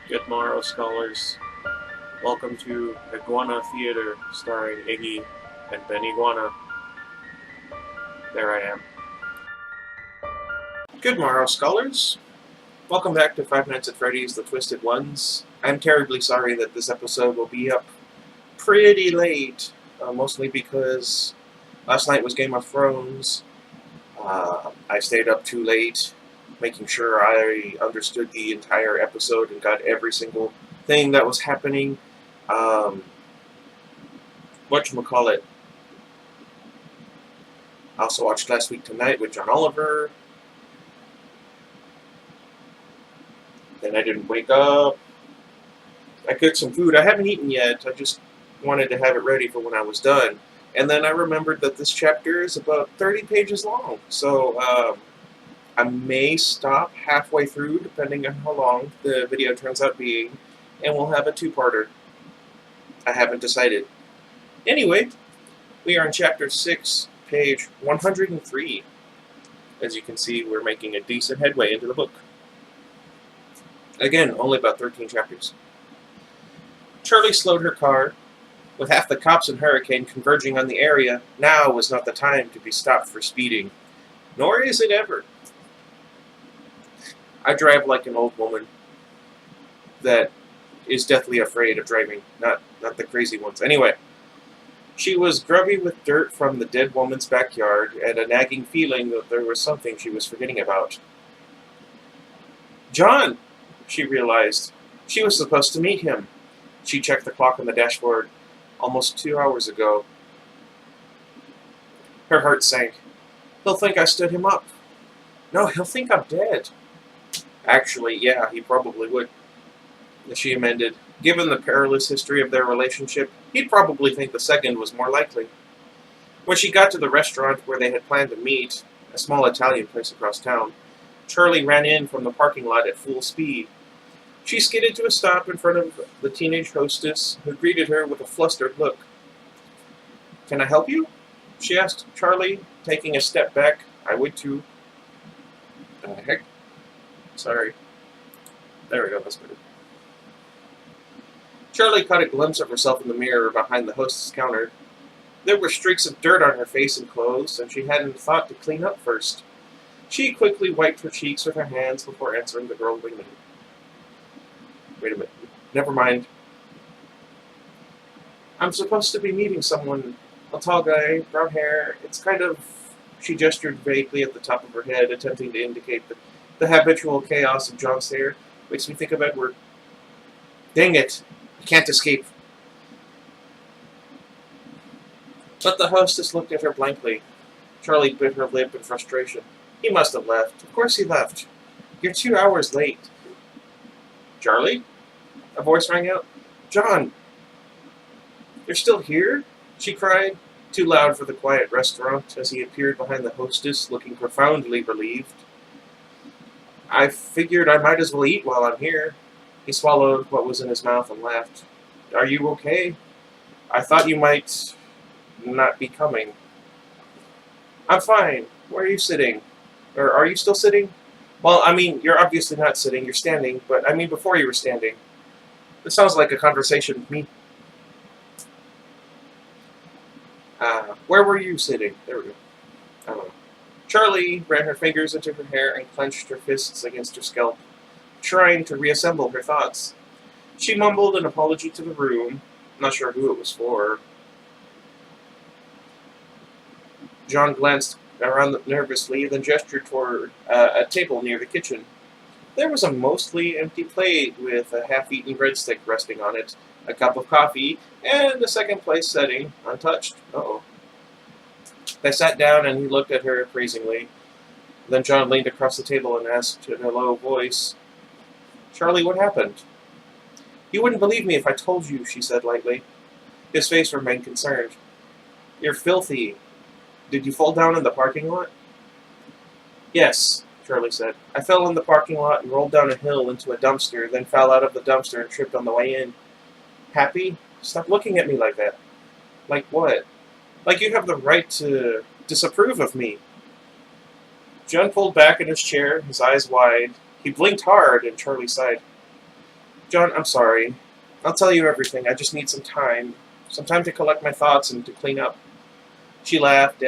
Good morrow, scholars. Welcome to Iguana Theater, starring Iggy and Ben Iguana. There I am. Good morrow, scholars. Welcome back to 5 Nights at Freddy's The Twisted Ones. I'm terribly sorry that this episode will be up pretty late, mostly because last night was Game of Thrones. I stayed up too late, making sure I understood the entire episode and got every single thing that was happening. Whatchamacallit. I also watched Last Week Tonight with John Oliver. Then I didn't wake up. I cooked some food. I haven't eaten yet. I just wanted to have it ready for when I was done. And then I remembered that this chapter is about 30 pages long. So I may stop halfway through, depending on how long the video turns out being. And we'll have a two-parter. I haven't decided. Anyway, we are in Chapter 6, page 103. As you can see, we're making a decent headway into the book. Again, only about 13 chapters. Charlie slowed her car. With half the cops in Hurricane converging on the area, now was not the time to be stopped for speeding. Nor is it ever. I drive like an old woman that is deathly afraid of driving, not the crazy ones. Anyway, she was grubby with dirt from the dead woman's backyard and a nagging feeling that there was something she was forgetting about. John! She realized. She was supposed to meet him. She checked the clock on the dashboard. Almost 2 hours ago. Her heart sank. He'll think I stood him up. No, he'll think I'm dead. Actually, yeah, he probably would. She amended. Given the perilous history of their relationship, he'd probably think the second was more likely. When she got to the restaurant where they had planned to meet, a small Italian place across town, Charlie ran in from the parking lot at full speed. She skidded to a stop in front of the teenage hostess, who greeted her with a flustered look. Can I help you? She asked Charlie, taking a step back. I would too. The heck? Sorry. There we go, that's better. Charlie caught a glimpse of herself in the mirror behind the hostess counter. There were streaks of dirt on her face and clothes, and she hadn't thought to clean up first. She quickly wiped her cheeks with her hands before answering the girl. Wait a minute. Never mind. I'm supposed to be meeting someone. A tall guy, brown hair. It's kind of... She gestured vaguely at the top of her head, attempting to indicate the habitual chaos of John's hair. Makes me think of Edward. Dang it. I can't escape. But the hostess looked at her blankly. Charlie bit her lip in frustration. He must have left. Of course he left. You're 2 hours late. Charlie? A voice rang out. John! You're still here? She cried, too loud for the quiet restaurant, as he appeared behind the hostess, looking profoundly relieved. I figured I might as well eat while I'm here. He swallowed what was in his mouth and laughed. Are you okay? I thought you might not be coming. I'm fine. Where are you sitting? Or are you still sitting? Well, I mean, you're obviously not sitting, you're standing, but I mean before you were standing. This sounds like a conversation with me. Where were you sitting? There we go. I don't know. Charlie ran her fingers into her hair and clenched her fists against her scalp, trying to reassemble her thoughts. She mumbled an apology to the room, not sure who it was for. John glanced around nervously, then gestured toward a table near the kitchen. There was a mostly empty plate with a half-eaten breadstick resting on it, a cup of coffee, and a second-place setting, untouched. Uh-oh. They sat down, and he looked at her appraisingly. Then John leaned across the table and asked in a low voice, Charlie, what happened? You wouldn't believe me if I told you, she said lightly. His face remained concerned. You're filthy. Did you fall down in the parking lot? Yes, Charlie said. I fell in the parking lot and rolled down a hill into a dumpster, then fell out of the dumpster and tripped on the way in. Happy? Stop looking at me like that. Like what? Like you have the right to disapprove of me. John pulled back in his chair, his eyes wide. He blinked hard, and Charlie sighed. John, I'm sorry. I'll tell you everything. I just need some time. Some time to collect my thoughts and to clean up. She laughed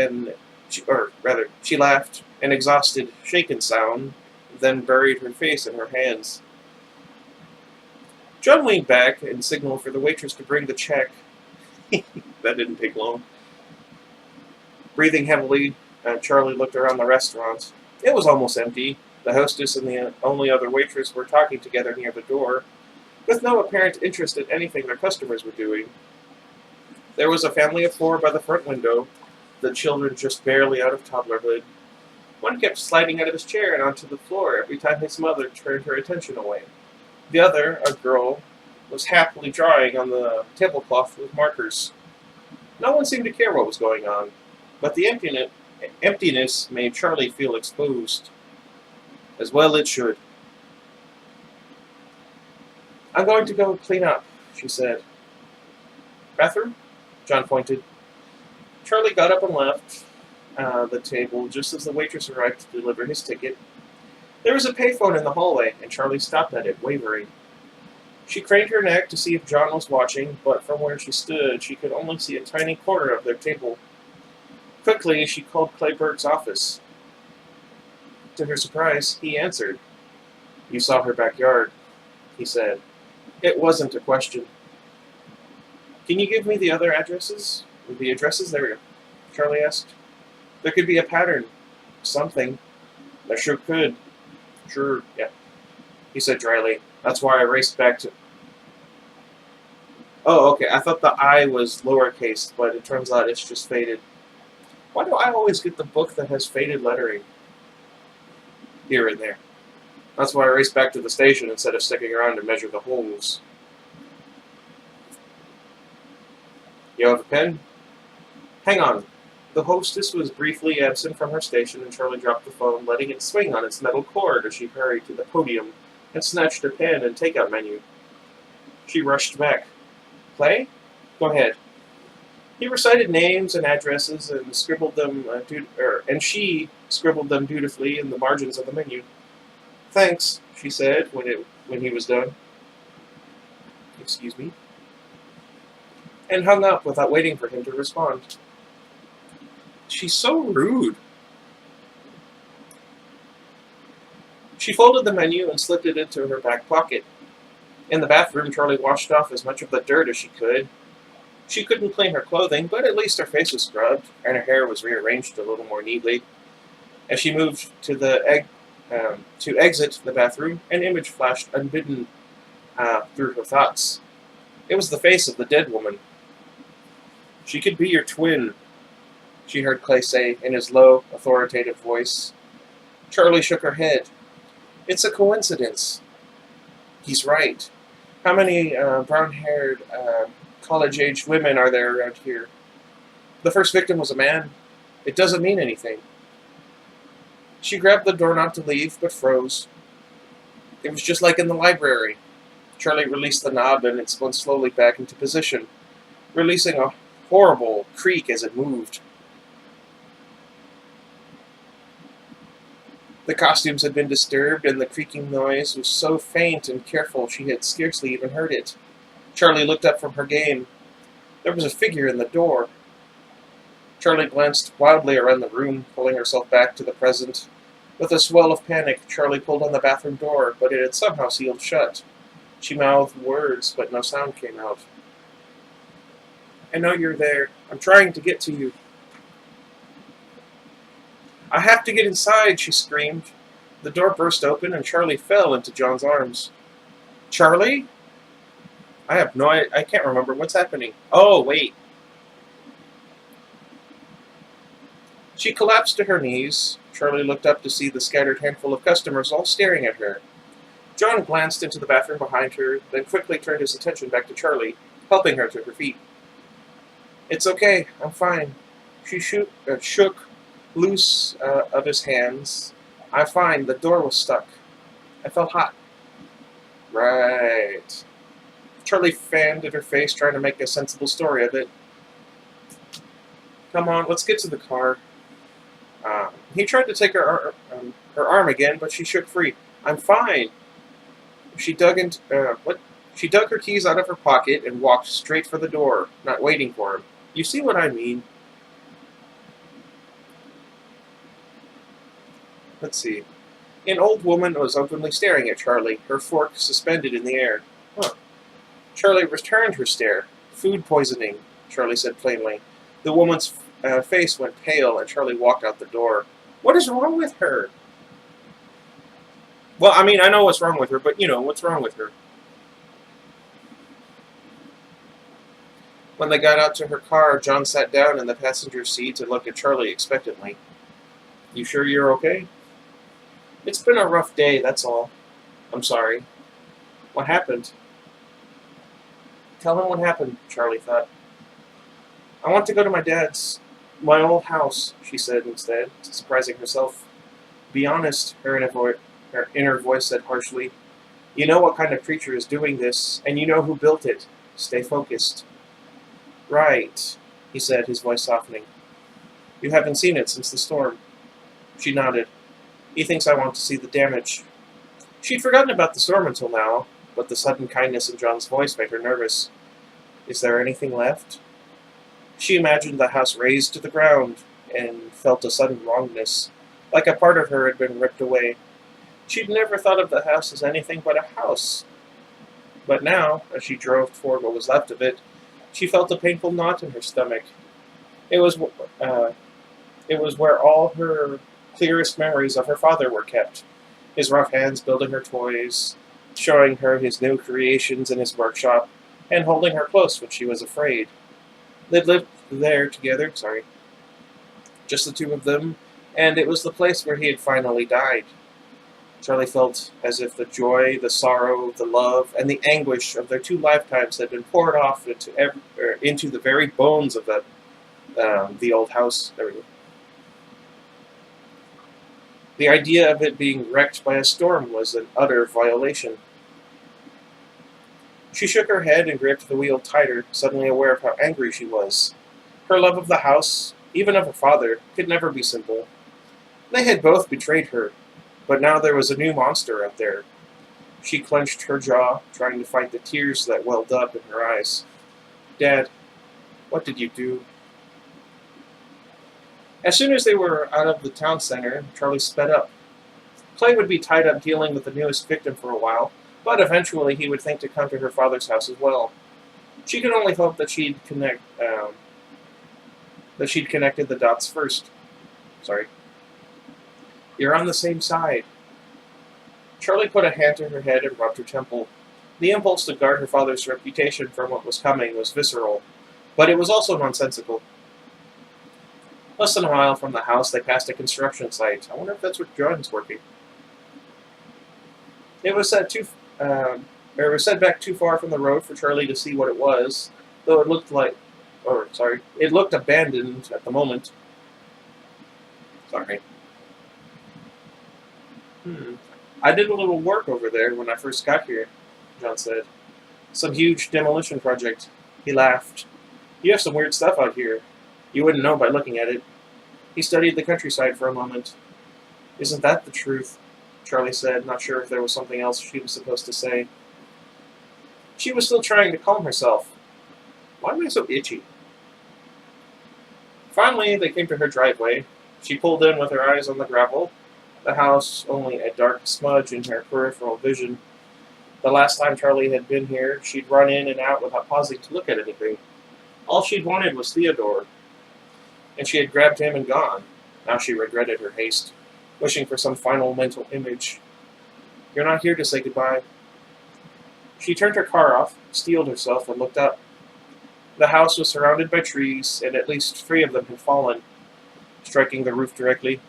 she laughed, an exhausted, shaken sound, then buried her face in her hands. John leaned back and signaled for the waitress to bring the check. That didn't take long. Breathing heavily, Charlie looked around the restaurant. It was almost empty. The hostess and the only other waitress were talking together near the door, with no apparent interest in anything their customers were doing. There was a family of four by the front window, the children just barely out of toddlerhood. One kept sliding out of his chair and onto the floor every time his mother turned her attention away. The other, a girl, was happily drawing on the tablecloth with markers. No one seemed to care what was going on, but the emptiness made Charlie feel exposed. As well it should. I'm going to go clean up, she said. Bathroom? John pointed. Charlie got up and left the table just as the waitress arrived to deliver his ticket. There was a payphone in the hallway, and Charlie stopped at it, wavering. She craned her neck to see if John was watching, but from where she stood, she could only see a tiny corner of their table. Quickly, she called Clayburgh's office. To her surprise, he answered. You saw her backyard, he said. It wasn't a question. Can you give me the other addresses? The addresses? There we go. Charlie asked. There could be a pattern. Something. There sure could. Sure, yeah. He said dryly. That's why I raced back to... Oh, okay. I thought the I was lowercase, but it turns out it's just faded. Why do I always get the book that has faded lettering? Here and there. That's why I raced back to the station instead of sticking around to measure the holes. You have a pen? Hang on. The hostess was briefly absent from her station, and Charlie dropped the phone, letting it swing on its metal cord as she hurried to the podium and snatched a pen and takeout menu. She rushed back. Play? Go ahead. He recited names and addresses and scribbled them, and she scribbled them dutifully in the margins of the menu. Thanks, she said when he was done. Excuse me. And hung up without waiting for him to respond. She's so rude. She folded the menu and slipped it into her back pocket. In the bathroom, Charlie washed off as much of the dirt as she could. She couldn't clean her clothing, but at least her face was scrubbed, and her hair was rearranged a little more neatly. As she moved to exit the bathroom, an image flashed unbidden through her thoughts. It was the face of the dead woman. She could be your twin, she heard Clay say in his low, authoritative voice. Charlie shook her head. It's a coincidence. He's right. How many brown-haired, college-aged women are there around here? The first victim was a man. It doesn't mean anything. She grabbed the doorknob to leave, but froze. It was just like in the library. Charlie released the knob, and it spun slowly back into position, releasing a horrible creak as it moved. The costumes had been disturbed, and the creaking noise was so faint and careful she had scarcely even heard it. Charlie looked up from her game. There was a figure in the door. Charlie glanced wildly around the room, pulling herself back to the present. With a swell of panic, Charlie pulled on the bathroom door, but it had somehow sealed shut. She mouthed words, but no sound came out. I know you're there. I'm trying to get to you. I have to get inside, she screamed. The door burst open, and Charlie fell into John's arms. Charlie? I can't remember what's happening. Oh, wait. She collapsed to her knees. Charlie looked up to see the scattered handful of customers all staring at her. John glanced into the bathroom behind her, then quickly turned his attention back to Charlie, helping her to her feet. It's okay, I'm fine. She shook loose of his hands. I'm fine, the door was stuck. I felt hot. Right. Charlie fanned at her face, trying to make a sensible story of it. Come on, let's get to the car. He tried to take her arm again, but she shook free. I'm fine. She dug into... what? She dug her keys out of her pocket and walked straight for the door, not waiting for him. You see what I mean? Let's see. An old woman was openly staring at Charlie, her fork suspended in the air. Huh. Charlie returned her stare. Food poisoning, Charlie said plainly. The woman's face went pale, and Charlie walked out the door. What is wrong with her? Well, I mean, I know what's wrong with her, but what's wrong with her? When they got out to her car, John sat down in the passenger seat and looked at Charlie expectantly. You sure you're okay? It's been a rough day, that's all. I'm sorry. What happened? Tell him what happened, Charlie thought. I want to go to my old house, she said instead, surprising herself. Be honest, her inner voice said harshly. You know what kind of creature is doing this, and you know who built it. Stay focused. Right, he said, his voice softening. You haven't seen it since the storm. She nodded. He thinks I want to see the damage. She'd forgotten about the storm until now, but the sudden kindness in John's voice made her nervous. Is there anything left? She imagined the house razed to the ground and felt a sudden wrongness, like a part of her had been ripped away. She'd never thought of the house as anything but a house. But now, as she drove toward what was left of it, she felt a painful knot in her stomach. It was where all her clearest memories of her father were kept. His rough hands building her toys, showing her his new creations in his workshop, and holding her close when she was afraid. They'd lived there together, just the two of them, and it was the place where he had finally died. Charlie felt as if the joy, the sorrow, the love, and the anguish of their 2 lifetimes had been poured off into the very bones of the old house. There we go. The idea of it being wrecked by a storm was an utter violation. She shook her head and gripped the wheel tighter, suddenly aware of how angry she was. Her love of the house, even of her father, could never be simple. They had both betrayed her, but now there was a new monster out there. She clenched her jaw, trying to fight the tears that welled up in her eyes. Dad, what did you do? As soon as they were out of the town center, Charlie sped up. Clay would be tied up dealing with the newest victim for a while, but eventually he would think to come to her father's house as well. She could only hope that she'd connected the dots first. You're on the same side. Charlie put a hand to her head and rubbed her temple. The impulse to guard her father's reputation from what was coming was visceral, but it was also nonsensical. Less than a mile from the house, they passed a construction site. I wonder if that's where John's working. It was set back too far from the road for Charlie to see what it was, though it looked abandoned at the moment. I did a little work over there when I first got here, John said. Some huge demolition project. He laughed. You have some weird stuff out here. You wouldn't know by looking at it. He studied the countryside for a moment. Isn't that the truth? Charlie said, not sure if there was something else she was supposed to say. She was still trying to calm herself. Why am I so itchy? Finally, they came to her driveway. She pulled in with her eyes on the gravel, the house only a dark smudge in her peripheral vision. The last time Charlie had been here, she'd run in and out without pausing to look at anything. All she'd wanted was Theodore, and she had grabbed him and gone. Now she regretted her haste, wishing for some final mental image. You're not here to say goodbye. She turned her car off, steeled herself, and looked up. The house was surrounded by trees, and at least 3 of them had fallen, striking the roof directly.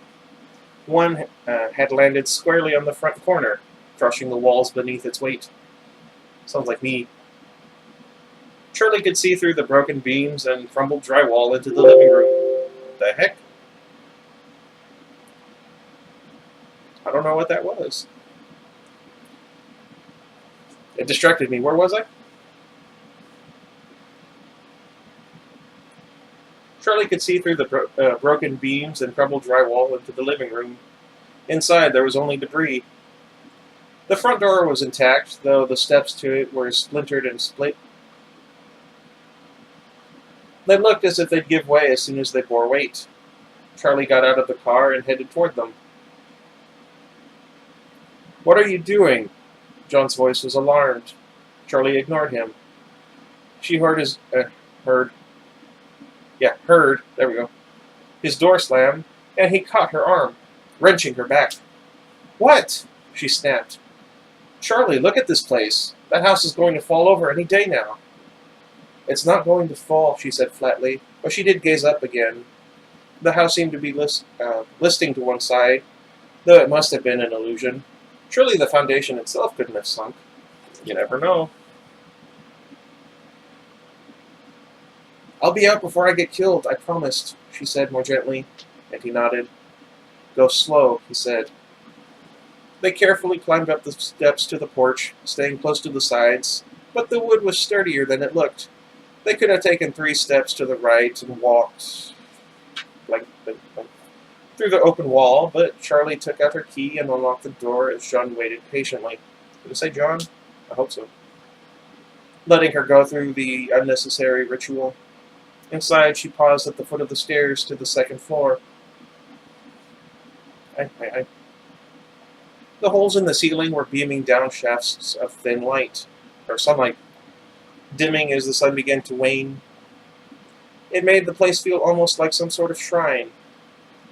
One had landed squarely on the front corner, crushing the walls beneath its weight. Sounds like me. Charlie could see through the broken beams and crumbled drywall into the living room. What the heck? I don't know what that was. It distracted me. Where was I? Charlie could see through the broken beams and crumbled drywall into the living room. Inside, there was only debris. The front door was intact, though the steps to it were splintered and split. They looked as if they'd give way as soon as they bore weight. Charlie got out of the car and headed toward them. "What are you doing?" John's voice was alarmed. Charlie ignored him. She heard there we go. His door slammed, and he caught her arm, wrenching her back. "What?" she snapped. "Charlie, look at this place. That house is going to fall over any day now." "It's not going to fall," she said flatly, but she did gaze up again. The house seemed to be listing to one side, though it must have been an illusion. Surely the foundation itself couldn't have sunk. You never know. "I'll be out before I get killed, I promised," she said more gently, and he nodded. "Go slow," he said. They carefully climbed up the steps to the porch, staying close to the sides, but the wood was sturdier than it looked. They could have taken 3 steps to the right and walked through the open wall, but Charlie took out her key and unlocked the door as John waited patiently. Did it say John? I hope so. Letting her go through the unnecessary ritual. Inside, she paused at the foot of the stairs to the second floor. The holes in the ceiling were beaming down shafts of thin light, or sunlight, dimming as the sun began to wane. It made the place feel almost like some sort of shrine.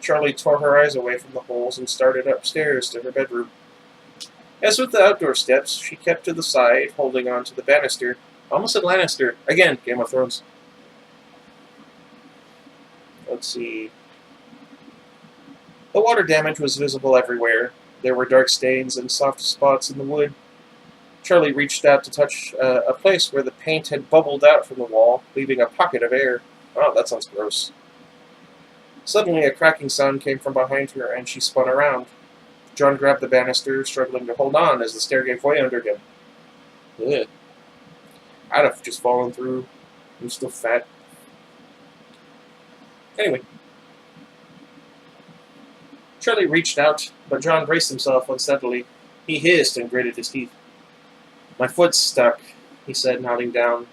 Charlie tore her eyes away from the holes and started upstairs to her bedroom. As with the outdoor steps, she kept to the side, holding on to the banister. Almost said Lannister. Again, Game of Thrones. Let's see. The water damage was visible everywhere. There were dark stains and soft spots in the wood. Charlie reached out to touch a place where the paint had bubbled out from the wall, leaving a pocket of air. Oh, that sounds gross. Suddenly, a cracking sound came from behind her, and she spun around. John grabbed the banister, struggling to hold on as the stair gave way under him. Ugh. I'd have just fallen through. I'm still fat. Anyway. Charlie reached out, but John braced himself unsteadily. He hissed and gritted his teeth. "My foot's stuck," he said, nodding down.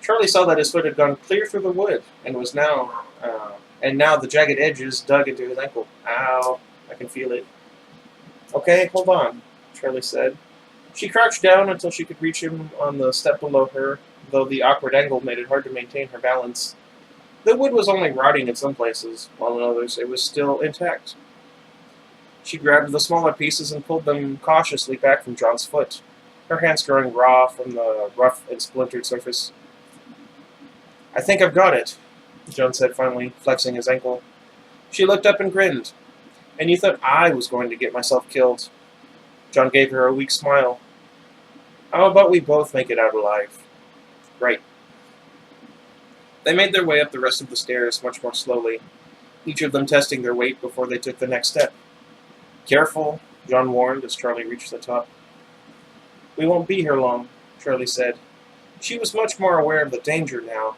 Charlie saw that his foot had gone clear through the wood, and now the jagged edges dug into his ankle. Ow, I can feel it. "Okay, hold on," Charlie said. She crouched down until she could reach him on the step below her, though the awkward angle made it hard to maintain her balance. The wood was only rotting in some places, while in others it was still intact. She grabbed the smaller pieces and pulled them cautiously back from John's foot, her hands growing raw from the rough and splintered surface. "I think I've got it," John said finally, flexing his ankle. She looked up and grinned. "And you thought I was going to get myself killed." John gave her a weak smile. "How about we both make it out alive?" "Right." They made their way up the rest of the stairs much more slowly, each of them testing their weight before they took the next step. "Careful," John warned as Charlie reached the top. "We won't be here long," Charlie said. She was much more aware of the danger now.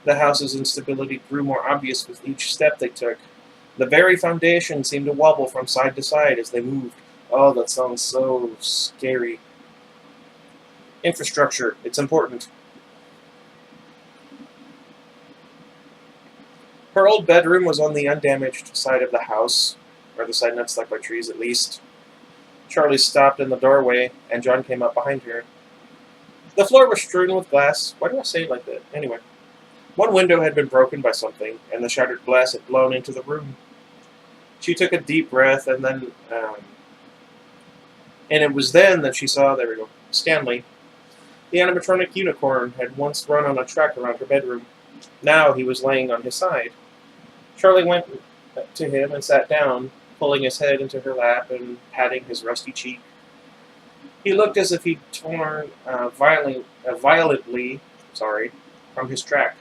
The house's instability grew more obvious with each step they took. The very foundation seemed to wobble from side to side as they moved. Oh, that sounds so scary. Infrastructure, it's important. Her old bedroom was on the undamaged side of the house, or the side not stuck by trees at least. Charlie stopped in the doorway, and John came up behind her. The floor was strewn with glass. Why do I say it like that? Anyway. One window had been broken by something, and the shattered glass had blown into the room. She took a deep breath, and it was then that she saw, there we go, Stanley. The animatronic unicorn had once run on a track around her bedroom. Now he was laying on his side. Charlie went to him and sat down, pulling his head into her lap and patting his rusty cheek. He looked as if he'd torn violently from his track.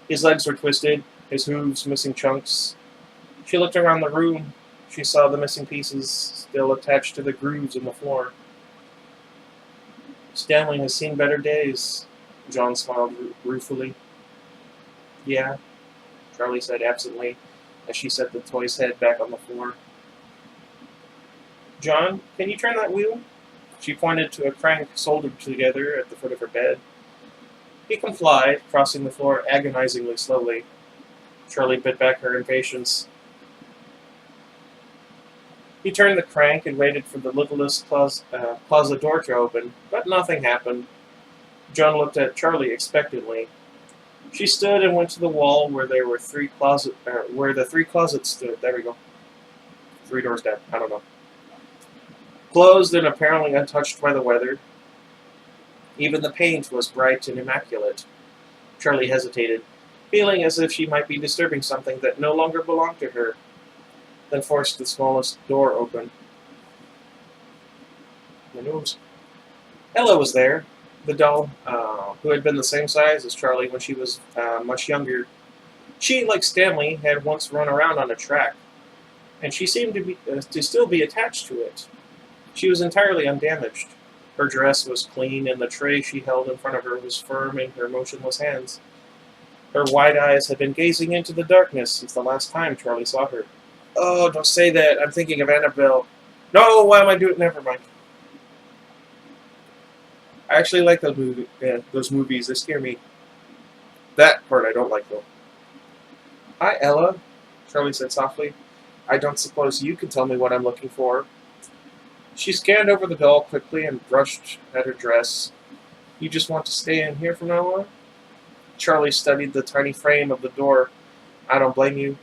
His legs were twisted, his hooves missing chunks. She looked around the room. She saw the missing pieces still attached to the grooves in the floor. "Stanley has seen better days," John smiled ruefully. "Yeah," Charlie said absently, as she set the toy's head back on the floor. John, can you turn that wheel? She pointed to a crank soldered together at the foot of her bed. He complied, crossing the floor agonizingly slowly. Charlie bit back her impatience. He turned the crank and waited for the littlest closet door to open, but nothing happened. John looked at Charlie expectantly. She stood and went to the wall where where the three closets stood. There we go. 3 doors down. I don't know. Closed and apparently untouched by the weather. Even the paint was bright and immaculate. Charlie hesitated, feeling as if she might be disturbing something that no longer belonged to her, then forced the smallest door open. My nose. Ella was there, the doll, who had been the same size as Charlie when she was much younger. She, like Stanley, had once run around on a track, and she seemed to still be attached to it. She was entirely undamaged. Her dress was clean, and the tray she held in front of her was firm in her motionless hands. Her wide eyes had been gazing into the darkness since the last time Charlie saw her. Oh, don't say that. I'm thinking of Annabelle. No, why am I doing it? Never mind. I actually like those movies. They scare me. That part I don't like, though. Hi, Ella, Charlie said softly. I don't suppose you can tell me what I'm looking for. She scanned over the doll quickly and brushed at her dress. You just want to stay in here from now on? Charlie studied the tiny frame of the door. I don't blame you.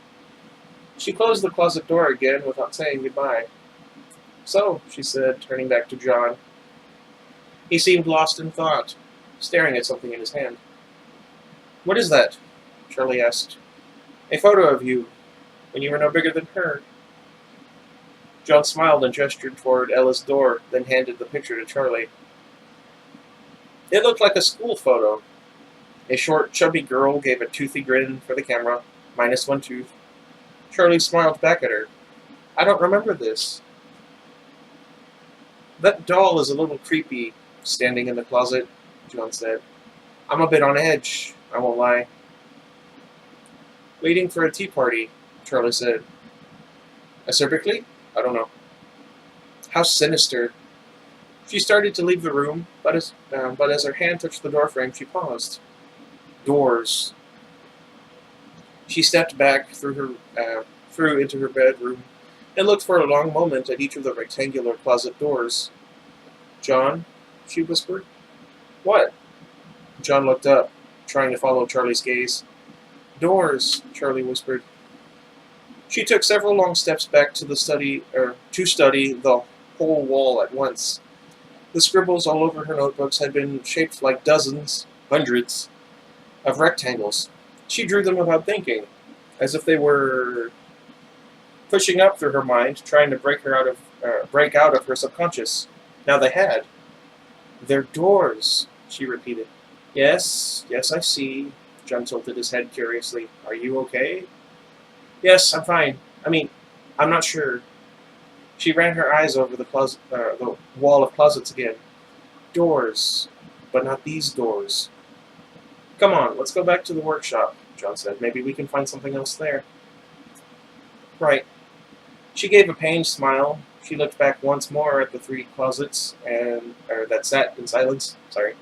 She closed the closet door again without saying goodbye. So, she said, turning back to John. He seemed lost in thought, staring at something in his hand. What is that? Charlie asked. A photo of you, when you were no bigger than her. John smiled and gestured toward Ella's door, then handed the picture to Charlie. It looked like a school photo. A short, chubby girl gave a toothy grin for the camera, minus one tooth. Charlie smiled back at her. I don't remember this. That doll is a little creepy, standing in the closet, John said. I'm a bit on edge, I won't lie. Waiting for a tea party, Charlie said. Acerbically? I don't know. How sinister. She started to leave the room, but as her hand touched the doorframe, she paused. Doors. She stepped back through into her bedroom and looked for a long moment at each of the rectangular closet doors. John, she whispered. What? John looked up, trying to follow Charlie's gaze. Doors, Charlie whispered. She took several long steps back to study the whole wall at once. The scribbles all over her notebooks had been shaped like dozens, hundreds, of rectangles. She drew them without thinking, as if they were pushing up through her mind, trying to break out of her subconscious. Now they had. They're doors, she repeated. Yes, I see. John tilted his head curiously. Are you okay? Yes, I'm fine. I'm not sure. She ran her eyes over the wall of closets again. Doors, but not these doors. Come on, let's go back to the workshop, John said. Maybe we can find something else there. Right. She gave a pained smile. She looked back once more at the 3 closets that sat in silence. Sorry.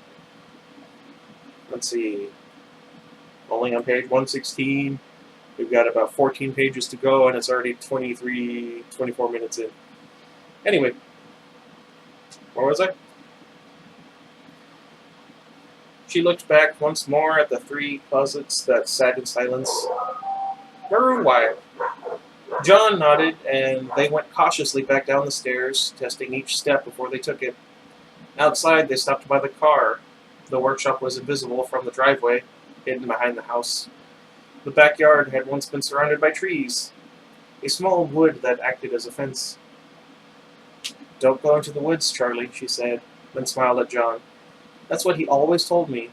Let's see. Only on page 116. We've got about 14 pages to go, and it's already 24 minutes in. Anyway, where was I? She looked back once more at the 3 closets that sat in silence. Maroon wire. John nodded, and they went cautiously back down the stairs, testing each step before they took it. Outside, they stopped by the car. The workshop was invisible from the driveway, hidden behind the house. The backyard had once been surrounded by trees, a small wood that acted as a fence. Don't go into the woods, Charlie, she said, then smiled at John. That's what he always told me,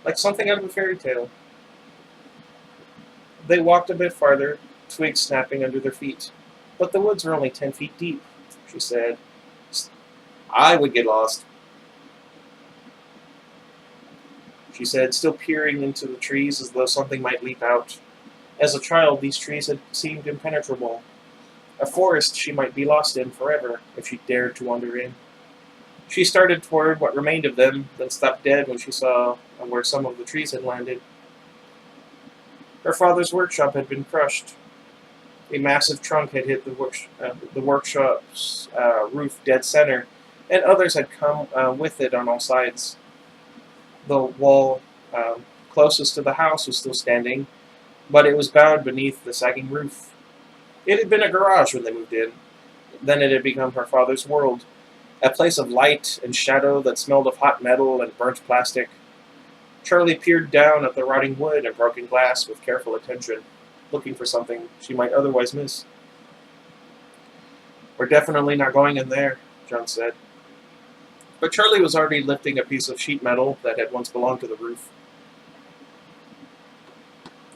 like something out of a fairy tale. They walked a bit farther, twigs snapping under their feet. But the woods were only 10 feet deep, she said. I would get lost, she said, still peering into the trees as though something might leap out. As a child, these trees had seemed impenetrable. A forest she might be lost in forever if she dared to wander in. She started toward what remained of them, then stopped dead when she saw where some of the trees had landed. Her father's workshop had been crushed. A massive trunk had hit the workshop's roof dead center, and others had come with it on all sides. The wall closest to the house was still standing, but it was bowed beneath the sagging roof. It had been a garage when they moved in. Then it had become her father's world, a place of light and shadow that smelled of hot metal and burnt plastic. Charlie peered down at the rotting wood and broken glass with careful attention, looking for something she might otherwise miss. "We're definitely not going in there," John said. But Charlie was already lifting a piece of sheet metal that had once belonged to the roof.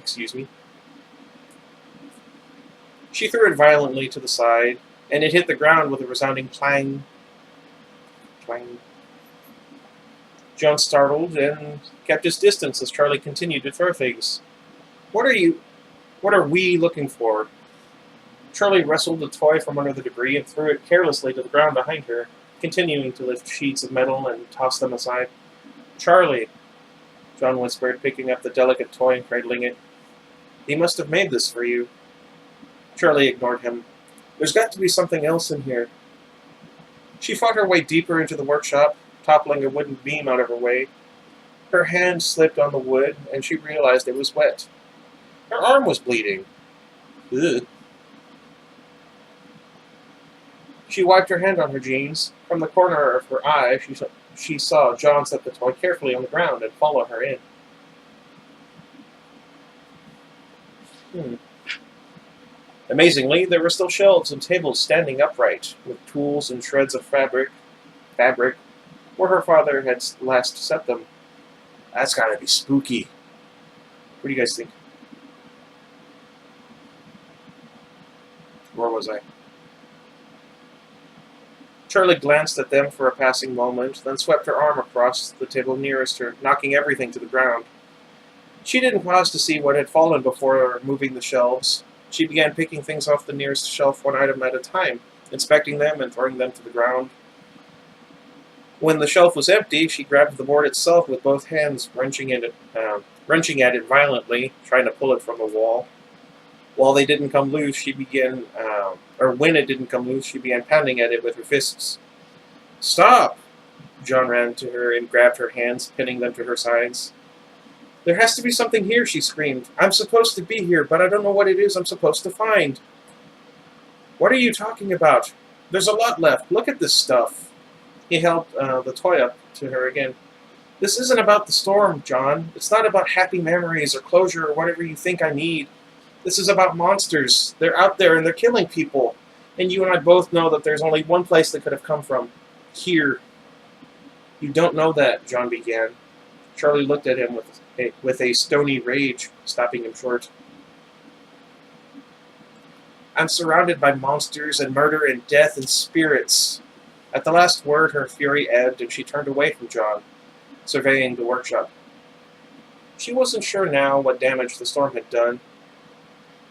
Excuse me. She threw it violently to the side, and it hit the ground with a resounding clang. Clang. John startled and kept his distance as Charlie continued to throw things. What are we looking for?" Charlie wrestled the toy from under the debris and threw it carelessly to the ground behind her, continuing to lift sheets of metal and toss them aside. "Charlie," John whispered, picking up the delicate toy and cradling it. "He must have made this for you." Charlie ignored him. "There's got to be something else in here." She fought her way deeper into the workshop, toppling a wooden beam out of her way. Her hand slipped on the wood, and she realized it was wet. Her arm was bleeding. Ugh. She wiped her hand on her jeans. From the corner of her eye, she saw John set the toy carefully on the ground and follow her in. Amazingly, there were still shelves and tables standing upright, with tools and shreds of fabric, where her father had last set them. That's gotta be spooky. What do you guys think? Where was I? Charlie glanced at them for a passing moment, then swept her arm across the table nearest her, knocking everything to the ground. She didn't pause to see what had fallen before moving the shelves. She began picking things off the nearest shelf one item at a time, inspecting them and throwing them to the ground. When the shelf was empty, she grabbed the board itself with both hands, wrenching at it violently, trying to pull it from the wall. When it didn't come loose, she began pounding at it with her fists. "Stop!" John ran to her and grabbed her hands, pinning them to her sides. "There has to be something here," she screamed. "I'm supposed to be here, but I don't know what it is I'm supposed to find." "What are you talking about? There's a lot left. Look at this stuff." He held the toy up to her again. "This isn't about the storm, John. It's not about happy memories or closure or whatever you think I need. This is about monsters. They're out there and they're killing people. And you and I both know that there's only one place they could have come from. Here." "You don't know that," John began. Charlie looked at him with a stony rage, stopping him short. "I'm surrounded by monsters and murder and death and spirits." At the last word, her fury ebbed, and she turned away from John, surveying the workshop. She wasn't sure now what damage the storm had done,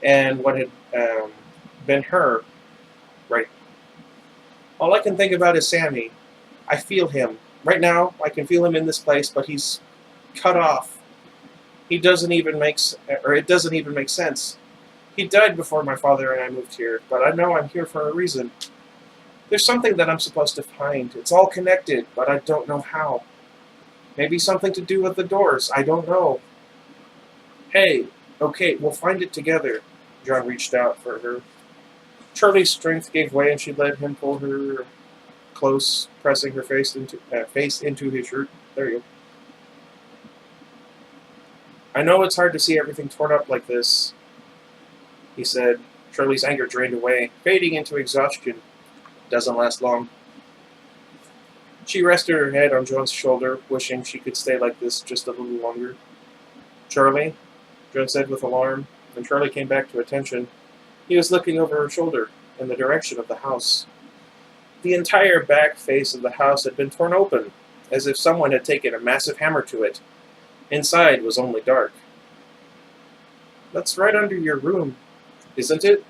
and what had been her. Right. All I can think about is Sammy. I feel him. Right now, I can feel him in this place, but he's cut off. It doesn't even make sense. He died before my father and I moved here, but I know I'm here for a reason. There's something that I'm supposed to find. It's all connected, but I don't know how. Maybe something to do with the doors. I don't know. Hey, okay, we'll find it together. John reached out for her. Charlie's strength gave way, and she let him pull her close, pressing her face into his shirt. There you go. "I know it's hard to see everything torn up like this," he said. Charlie's anger drained away, fading into exhaustion. Doesn't last long. She rested her head on John's shoulder, wishing she could stay like this just a little longer. "Charlie," John said with alarm, and Charlie came back to attention. He was looking over her shoulder, in the direction of the house. The entire back face of the house had been torn open, as if someone had taken a massive hammer to it. Inside was only dark. "That's right under your room, isn't it?"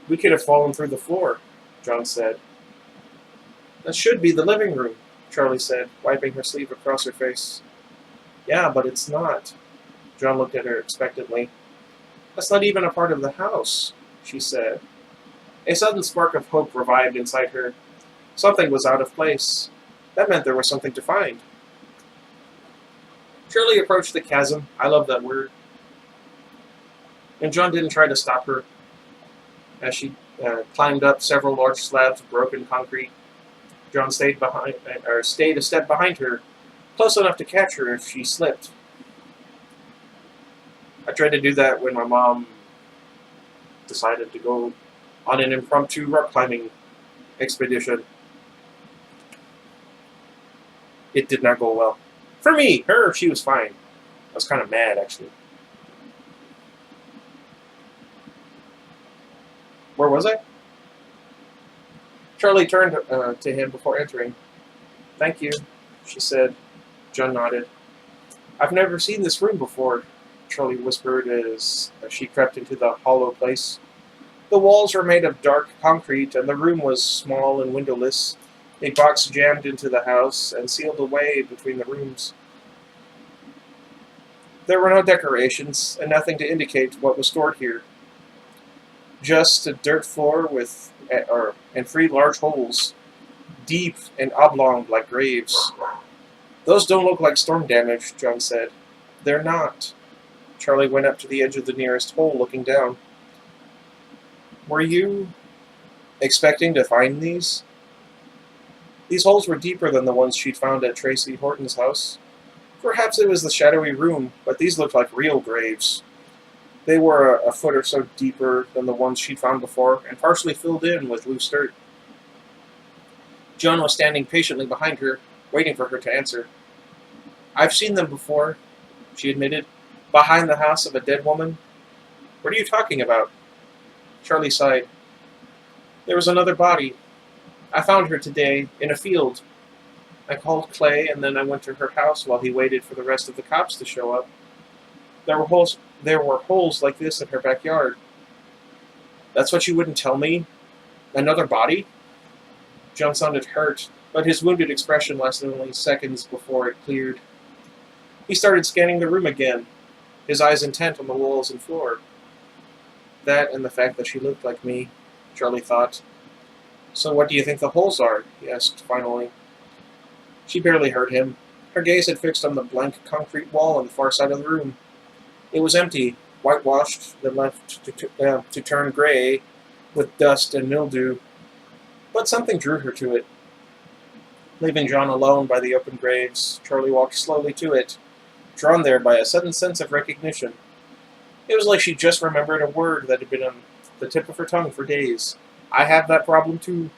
We could have fallen through the floor, John said. That should be the living room, Charlie said, wiping her sleeve across her face. Yeah, but it's not. John looked at her expectantly. That's not even a part of the house, she said. A sudden spark of hope revived inside her. Something was out of place. That meant there was something to find. Shirley approached the chasm. I love that word. And John didn't try to stop her as she climbed up several large slabs of broken concrete. John stayed a step behind her, close enough to catch her if she slipped. I tried to do that when my mom decided to go on an impromptu rock climbing expedition. It did not go well. For me, she was fine. I was kind of mad, actually. Where was I? Charlie turned to him before entering. Thank you, she said. John nodded. I've never seen this room before, Charlie whispered as she crept into the hollow place. The walls were made of dark concrete, and the room was small and windowless. A box jammed into the house and sealed away between the rooms. There were no decorations, and nothing to indicate what was stored here. Just a dirt floor and 3 large holes, deep and oblong like graves. Those don't look like storm damage, John said. They're not. Charlie went up to the edge of the nearest hole, looking down. Were you expecting to find these? These holes were deeper than the ones she'd found at Tracy Horton's house. Perhaps it was the shadowy room, but these looked like real graves. They were a foot or so deeper than the ones she'd found before, and partially filled in with loose dirt. John was standing patiently behind her, waiting for her to answer. I've seen them before, she admitted, behind the house of a dead woman. What are you talking about? Charlie sighed. There was another body. I found her today, in a field. I called Clay, and then I went to her house while he waited for the rest of the cops to show up. There were holes like this in her backyard. That's what you wouldn't tell me? Another body? John sounded hurt, but his wounded expression lasted only seconds before it cleared. He started scanning the room again, his eyes intent on the walls and floor. That and the fact that she looked like me, Charlie thought. So what do you think the holes are? He asked finally. She barely heard him. Her gaze had fixed on the blank concrete wall on the far side of the room. It was empty, whitewashed, then left to turn gray with dust and mildew. But something drew her to it. Leaving John alone by the open graves, Charlie walked slowly to it, drawn there by a sudden sense of recognition. It was like she just remembered a word that had been on the tip of her tongue for days. I have that problem too.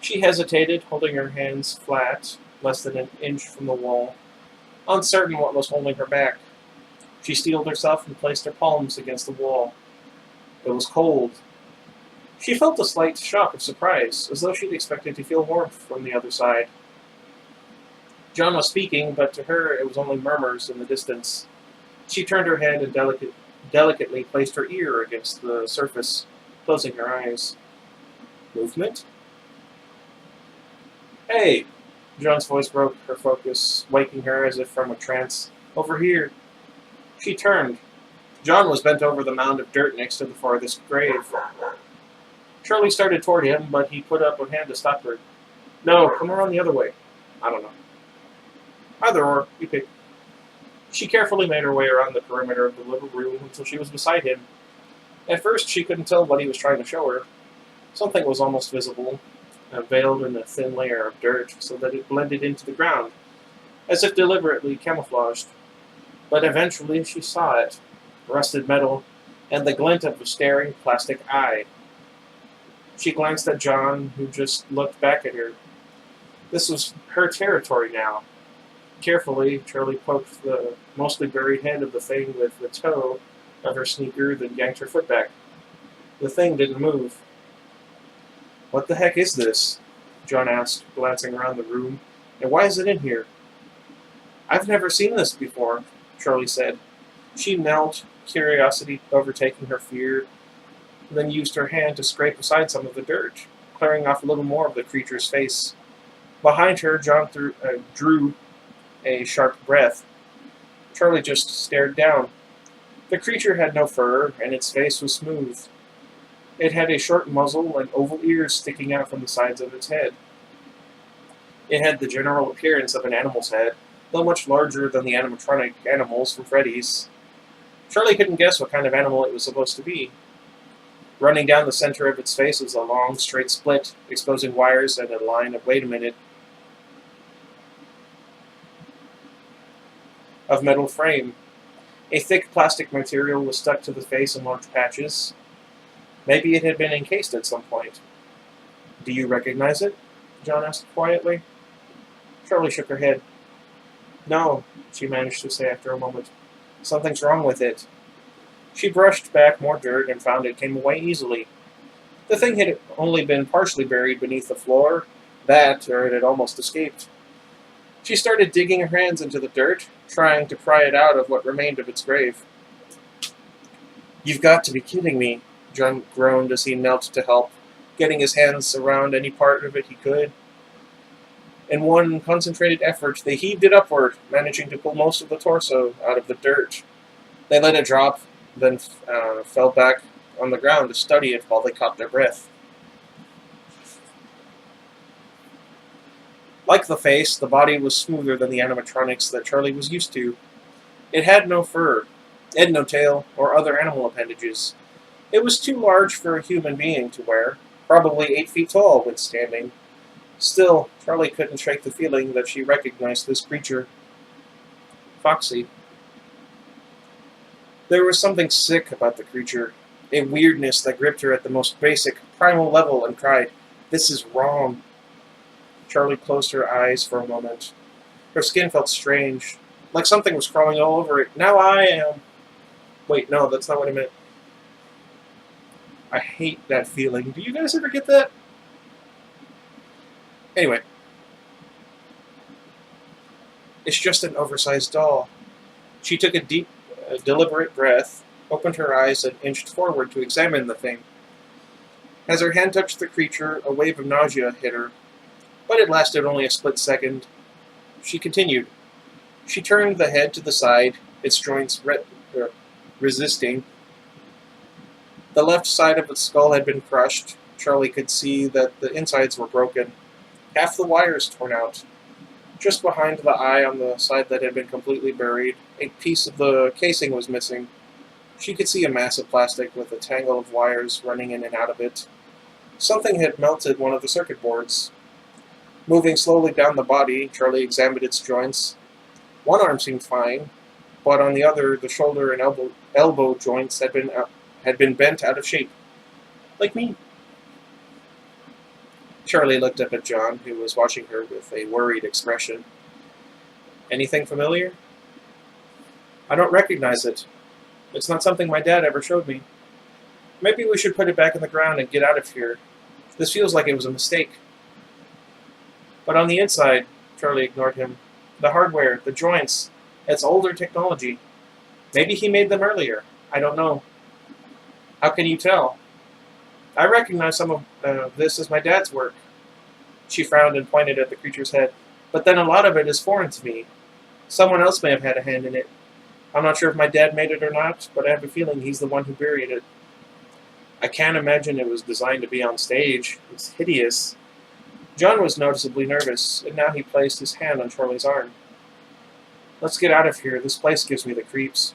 She hesitated, holding her hands flat, less than an inch from the wall, uncertain what was holding her back. She steeled herself and placed her palms against the wall. It was cold. She felt a slight shock of surprise, as though she'd expected to feel warmth from the other side. John was speaking, but to her it was only murmurs in the distance. She turned her head and delicately placed her ear against the surface, closing her eyes. Movement? Hey! John's voice broke her focus, waking her as if from a trance. Over here. She turned. John was bent over the mound of dirt next to the farthest grave. Charlie started toward him, but he put up a hand to stop her. No, come around the other way. I don't know. Either or, you pick. She carefully made her way around the perimeter of the little room until she was beside him. At first, she couldn't tell what he was trying to show her. Something was almost visible, veiled in a thin layer of dirt so that it blended into the ground, as if deliberately camouflaged. But eventually she saw it, rusted metal, and the glint of a staring plastic eye. She glanced at John, who just looked back at her. This was her territory now. Carefully, Charlie poked the mostly buried head of the thing with the toe of her sneaker, then yanked her foot back. The thing didn't move. What the heck is this? John asked, glancing around the room. And why is it in here? I've never seen this before, Charlie said. She knelt, curiosity overtaking her fear. then used her hand to scrape aside some of the dirt, clearing off a little more of the creature's face. Behind her, John drew a sharp breath. Charlie just stared down. The creature had no fur, and its face was smooth. It had a short muzzle and oval ears sticking out from the sides of its head. It had the general appearance of an animal's head, though much larger than the animatronic animals from Freddy's. Charlie couldn't guess what kind of animal it was supposed to be. Running down the center of its face was a long, straight split, exposing wires and a line of, wait a minute, of metal frame. A thick plastic material was stuck to the face in large patches. Maybe it had been encased at some point. Do you recognize it? John asked quietly. Charlie shook her head. No, she managed to say after a moment. Something's wrong with it. She brushed back more dirt and found it came away easily. The thing had only been partially buried beneath the floor, or it had almost escaped. She started digging her hands into the dirt, trying to pry it out of what remained of its grave. You've got to be kidding me, John groaned as he knelt to help, getting his hands around any part of it he could. In one concentrated effort, they heaved it upward, managing to pull most of the torso out of the dirt. They let it drop, then fell back on the ground to study it while they caught their breath. Like the face, the body was smoother than the animatronics that Charlie was used to. It had no fur, it had no tail, or other animal appendages. It was too large for a human being to wear, probably 8 feet tall when standing. Still, Charlie couldn't shake the feeling that she recognized this creature. Foxy. There was something sick about the creature, a weirdness that gripped her at the most basic, primal level and cried, "This is wrong." Charlie closed her eyes for a moment. Her skin felt strange, like something was crawling all over it. Now I am... Wait, no, that's not what I meant. I hate that feeling. Do you guys ever get that? Anyway. It's just an oversized doll. She took a deep, deliberate breath, opened her eyes, and inched forward to examine the thing. As her hand touched the creature, a wave of nausea hit her, but it lasted only a split second. She continued. She turned the head to the side, its joints resisting. The left side of its skull had been crushed. Charlie could see that the insides were broken. Half the wires torn out. Just behind the eye on the side that had been completely buried, a piece of the casing was missing. She could see a mass of plastic with a tangle of wires running in and out of it. Something had melted one of the circuit boards. Moving slowly down the body, Charlie examined its joints. One arm seemed fine, but on the other, the shoulder and elbow joints had been bent out of shape. Like me. Charlie looked up at John, who was watching her with a worried expression. Anything familiar? I don't recognize it. It's not something my dad ever showed me. Maybe we should put it back in the ground and get out of here. This feels like it was a mistake. But on the inside, Charlie ignored him. The hardware, the joints, it's older technology. Maybe he made them earlier. I don't know. How can you tell? I recognize some of this as my dad's work. She frowned and pointed at the creature's head. But then a lot of it is foreign to me. Someone else may have had a hand in it. I'm not sure if my dad made it or not, but I have a feeling he's the one who buried it. I can't imagine it was designed to be on stage. It's hideous. John was noticeably nervous, and now he placed his hand on Charlie's arm. Let's get out of here. This place gives me the creeps.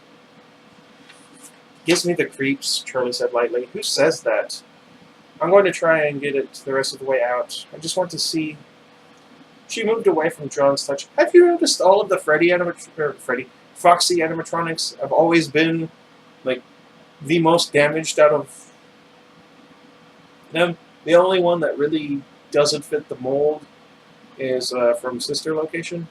Gives me the creeps, Charlie said lightly. Who says that? I'm going to try and get it the rest of the way out. I just want to see... She moved away from John's touch. Have you noticed all of the Foxy animatronics have always been, like, the most damaged out of them? The only one that really doesn't fit the mold is from Sister Location.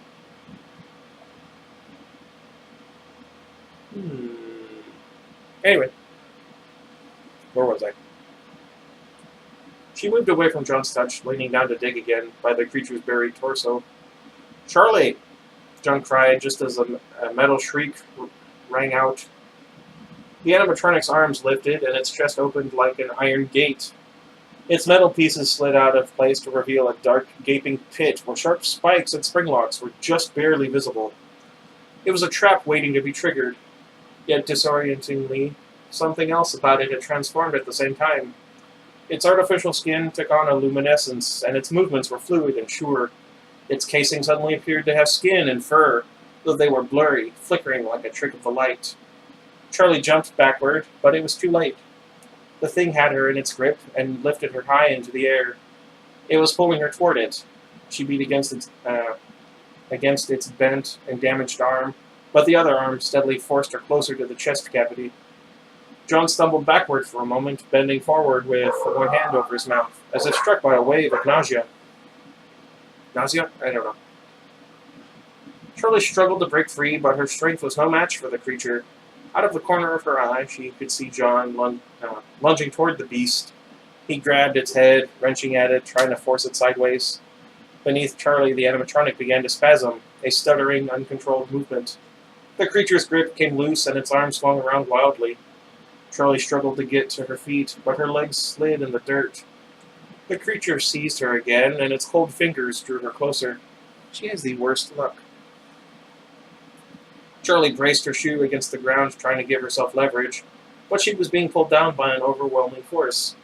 Anyway. Where was I? She moved away from John's touch, leaning down to dig again by the creature's buried torso. Charlie! John cried just as a metal shriek rang out. The animatronic's arms lifted, and its chest opened like an iron gate. Its metal pieces slid out of place to reveal a dark, gaping pit where sharp spikes and spring locks were just barely visible. It was a trap waiting to be triggered, yet disorientingly, something else about it had transformed at the same time. Its artificial skin took on a luminescence, and its movements were fluid and sure. Its casing suddenly appeared to have skin and fur, though they were blurry, flickering like a trick of the light. Charlie jumped backward, but it was too late. The thing had her in its grip and lifted her high into the air. It was pulling her toward it. She beat against its bent and damaged arm, but the other arm steadily forced her closer to the chest cavity. John stumbled backward for a moment, bending forward with one hand over his mouth, as if struck by a wave of nausea. Nausea? I don't know. Charlie struggled to break free, but her strength was no match for the creature. Out of the corner of her eye, she could see John lunging toward the beast. He grabbed its head, wrenching at it, trying to force it sideways. Beneath Charlie, the animatronic began to spasm, a stuttering, uncontrolled movement. The creature's grip came loose, and its arms swung around wildly. Charlie struggled to get to her feet, but her legs slid in the dirt. The creature seized her again, and its cold fingers drew her closer. She has the worst luck. Charlie braced her shoe against the ground, trying to give herself leverage, but she was being pulled down by an overwhelming force.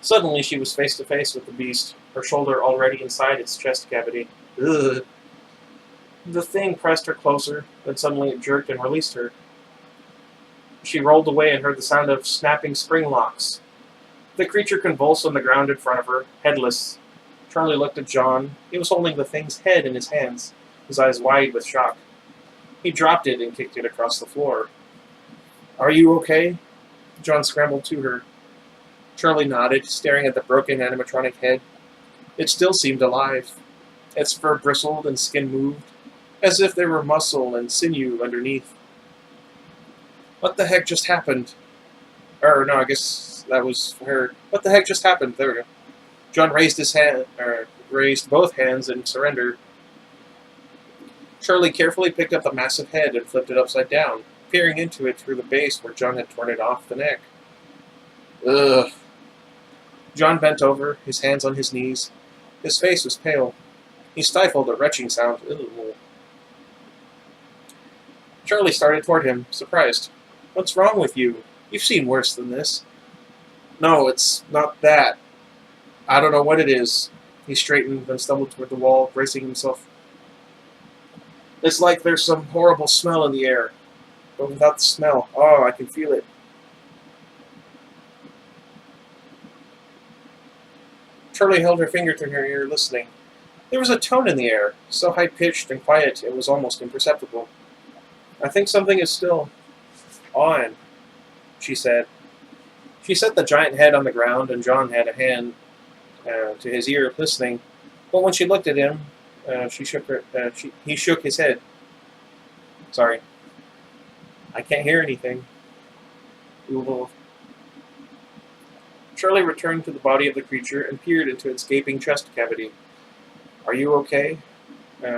Suddenly, she was face to face with the beast, her shoulder already inside its chest cavity. Ugh. The thing pressed her closer, then suddenly it jerked and released her. She rolled away and heard the sound of snapping spring locks. The creature convulsed on the ground in front of her, headless. Charlie looked at John. He was holding the thing's head in his hands, his eyes wide with shock. He dropped it and kicked it across the floor. "Are you okay?" John scrambled to her. Charlie nodded, staring at the broken animatronic head. It still seemed alive. Its fur bristled and skin moved, as if there were muscle and sinew underneath. What the heck just happened? No, I guess that was her. What the heck just happened? There we go. John raised raised both hands in surrender. Charlie carefully picked up the massive head and flipped it upside down, peering into it through the base where John had torn it off the neck. Ugh. John bent over, his hands on his knees. His face was pale. He stifled a retching sound. Ugh. Charlie started toward him, surprised. "What's wrong with you? You've seen worse than this." "No, it's not that. I don't know what it is." He straightened, then stumbled toward the wall, bracing himself. "It's like there's some horrible smell in the air. But without the smell, oh, I can feel it." Charlie held her finger to her ear, listening. There was a tone in the air, so high-pitched and quiet it was almost imperceptible. "I think something is still on," she said. She set the giant head on the ground, and John had a hand to his ear, listening. But when she looked at him, he shook his head. "Sorry. I can't hear anything." Ooh. Charlie returned to the body of the creature and peered into its gaping chest cavity. "Are you okay?"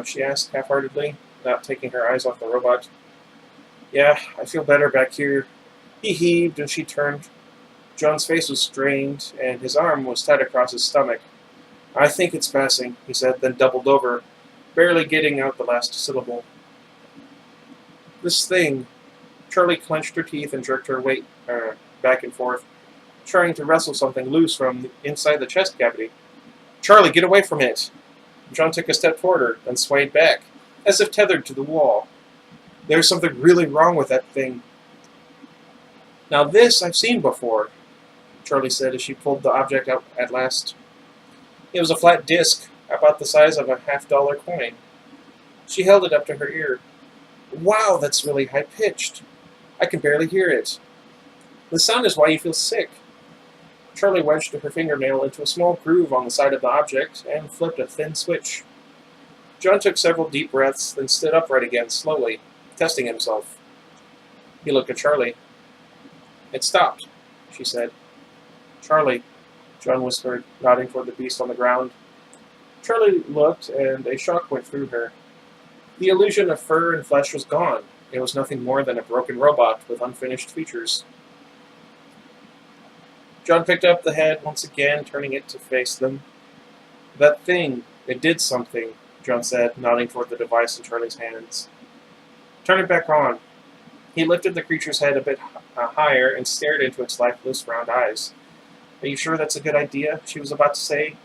She asked half-heartedly, not taking her eyes off the robot. "Yeah, I feel better back here." He heaved, and she turned. John's face was strained, and his arm was tied across his stomach. "I think it's passing," he said, then doubled over, barely getting out the last syllable. "This thing." Charlie clenched her teeth and jerked her weight back and forth, trying to wrestle something loose from inside the chest cavity. "Charlie, get away from it!" John took a step toward her, then swayed back, as if tethered to the wall. "There's something really wrong with that thing." "Now this I've seen before," Charlie said as she pulled the object out at last. It was a flat disc, about the size of a $half coin. She held it up to her ear. "Wow, that's really high-pitched. I can barely hear it. The sound is why you feel sick." Charlie wedged her fingernail into a small groove on the side of the object and flipped a thin switch. John took several deep breaths, then stood upright again slowly, testing himself. He looked at Charlie. "It stopped," she said. "Charlie," John whispered, nodding toward the beast on the ground. Charlie looked, and a shock went through her. The illusion of fur and flesh was gone. It was nothing more than a broken robot with unfinished features. John picked up the head once again, turning it to face them. That thing, it did something, John said, nodding toward the device in Charlie's hands. Turn it back on. He lifted the creature's head a bit higher and stared into its lifeless round eyes. Are you sure that's a good idea? She was about to say,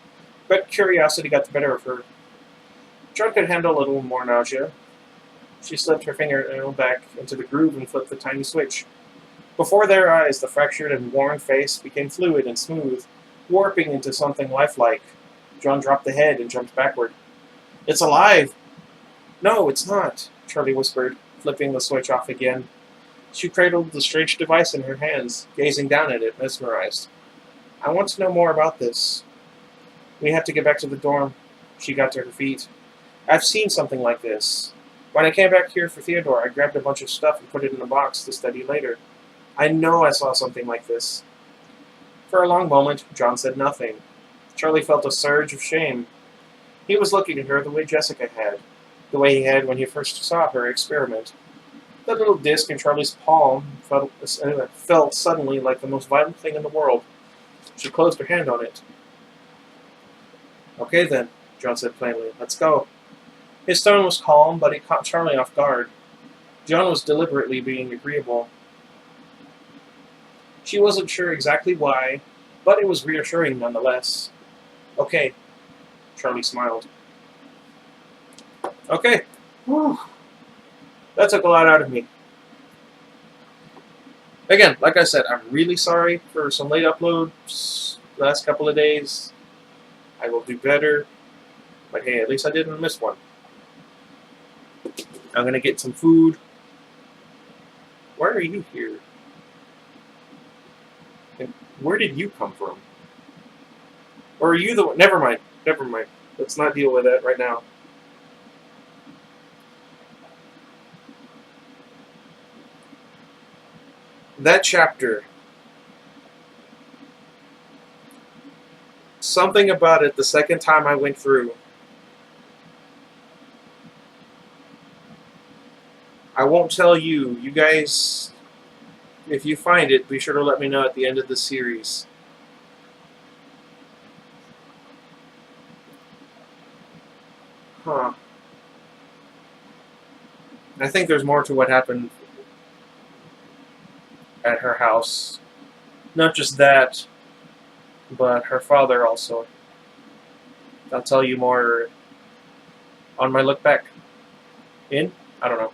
but curiosity got the better of her. John could handle a little more nausea. She slipped her fingernail back into the groove and flipped the tiny switch. Before their eyes, the fractured and worn face became fluid and smooth, warping into something lifelike. John dropped the head and jumped backward. It's alive! No, it's not, Charlie whispered, flipping the switch off again. She cradled the strange device in her hands, gazing down at it, mesmerized. I want to know more about this. We have to get back to the dorm. She got to her feet. I've seen something like this. When I came back here for Theodore, I grabbed a bunch of stuff and put it in a box to study later. I know I saw something like this. For a long moment, John said nothing. Charlie felt a surge of shame. He was looking at her the way Jessica had, the way he had when he first saw her experiment. The little disc in Charlie's palm felt suddenly like the most violent thing in the world. She closed her hand on it. Okay then, John said plainly. Let's go. His tone was calm, but it caught Charlie off guard. John was deliberately being agreeable. She wasn't sure exactly why, but it was reassuring nonetheless. Okay, Charlie smiled. Okay. Whew. That took a lot out of me. Again, like I said, I'm really sorry for some late uploads last couple of days. I will do better. But hey, at least I didn't miss one. I'm going to get some food. Why are you here? And where did you come from? Or are you the one? Never mind. Never mind. Let's not deal with that right now. That chapter. Something about it the second time I went through. I won't tell you. You guys, if you find it, be sure to let me know at the end of the series. Huh. I think there's more to what happened at her house. Not just that, but her father also. I'll tell you more on my look back. I don't know.